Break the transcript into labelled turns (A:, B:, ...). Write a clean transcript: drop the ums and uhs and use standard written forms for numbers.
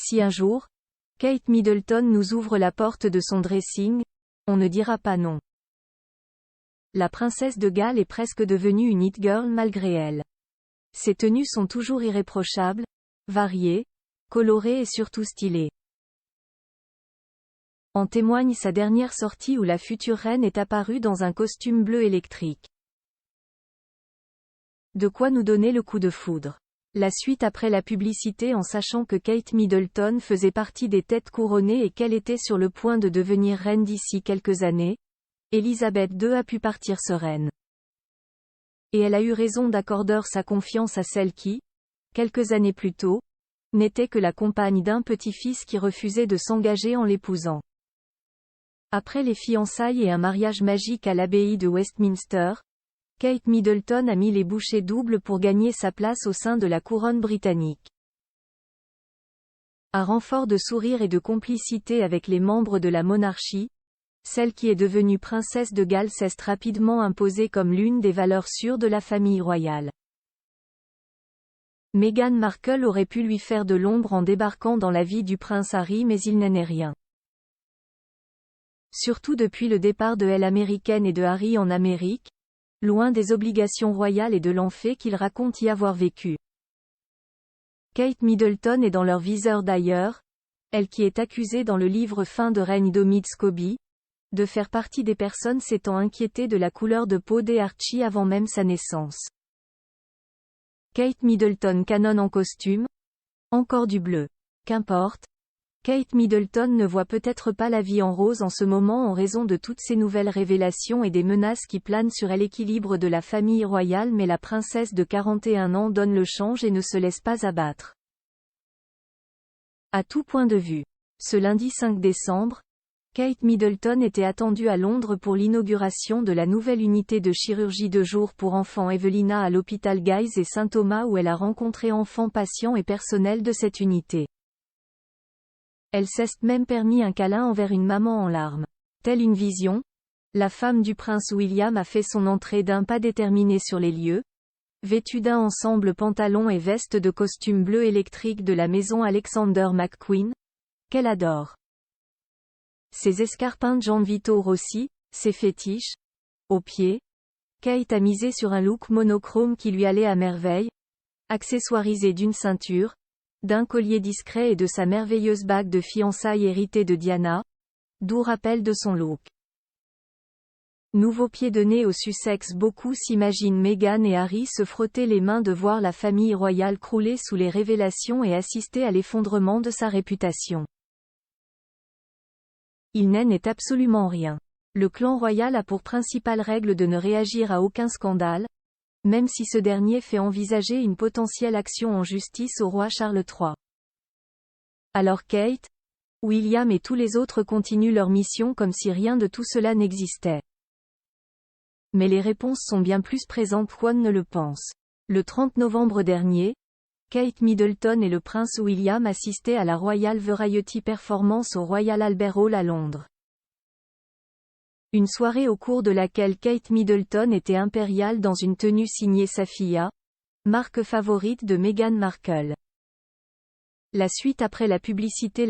A: Si un jour, Kate Middleton nous ouvre la porte de son dressing, on ne dira pas non. La princesse de Galles est presque devenue une hit girl malgré elle. Ses tenues sont toujours irréprochables, variées, colorées et surtout stylées. En témoigne sa dernière sortie où la future reine est apparue dans un costume bleu électrique. De quoi nous donner le coup de foudre. La suite après la publicité en sachant que Kate Middleton faisait partie des têtes couronnées et qu'elle était sur le point de devenir reine d'ici quelques années, Élisabeth II a pu partir sereine. Et elle a eu raison d'accorder sa confiance à celle qui, quelques années plus tôt, n'était que la compagne d'un petit-fils qui refusait de s'engager en l'épousant. Après les fiançailles et un mariage magique à l'abbaye de Westminster, Kate Middleton a mis les bouchées doubles pour gagner sa place au sein de la couronne britannique. À renfort de sourire et de complicité avec les membres de la monarchie, celle qui est devenue princesse de Galles s'est rapidement imposée comme l'une des valeurs sûres de la famille royale. Meghan Markle aurait pu lui faire de l'ombre en débarquant dans la vie du prince Harry mais il n'en est rien. Surtout depuis le départ de Elle américaine et de Harry en Amérique, loin des obligations royales et de l'enfer qu'il raconte y avoir vécu. Kate Middleton est dans leur viseur d'ailleurs, elle qui est accusée dans le livre Fin de règne d'Omid Scobie, de faire partie des personnes s'étant inquiétées de la couleur de peau d'Archie avant même sa naissance. Kate Middleton canonne en costume? Encore du bleu. Qu'importe. Kate Middleton ne voit peut-être pas la vie en rose en ce moment en raison de toutes ces nouvelles révélations et des menaces qui planent sur l'équilibre de la famille royale mais la princesse de 41 ans donne le change et ne se laisse pas abattre. À tout point de vue. Ce lundi 5 décembre, Kate Middleton était attendue à Londres pour l'inauguration de la nouvelle unité de chirurgie de jour pour enfants Evelina à l'hôpital Guy's et Saint-Thomas où elle a rencontré enfants patients et personnel de cette unité. Elle s'est même permis un câlin envers une maman en larmes. Telle une vision, la femme du prince William a fait son entrée d'un pas déterminé sur les lieux, vêtue d'un ensemble pantalon et veste de costume bleu électrique de la maison Alexander McQueen, qu'elle adore. Ses escarpins Gianvito Rossi, ses fétiches, aux pieds, Kate a misé sur un look monochrome qui lui allait à merveille, accessoirisé d'une ceinture, d'un collier discret et de sa merveilleuse bague de fiançailles héritée de Diana, doux rappel de son look. Nouveau pied de nez au Sussex. Beaucoup s'imaginent Meghan et Harry se frotter les mains de voir la famille royale crouler sous les révélations et assister à l'effondrement de sa réputation. Il n'en est absolument rien. Le clan royal a pour principale règle de ne réagir à aucun scandale, même si ce dernier fait envisager une potentielle action en justice au roi Charles III. Alors Kate, William et tous les autres continuent leur mission comme si rien de tout cela n'existait. Mais les réponses sont bien plus présentes qu'on ne le pense. Le 30 novembre dernier, Kate Middleton et le prince William assistaient à la Royal Variety Performance au Royal Albert Hall à Londres. Une soirée au cours de laquelle Kate Middleton était impériale dans une tenue signée Safiya, marque favorite de Meghan Markle. La suite après la publicité.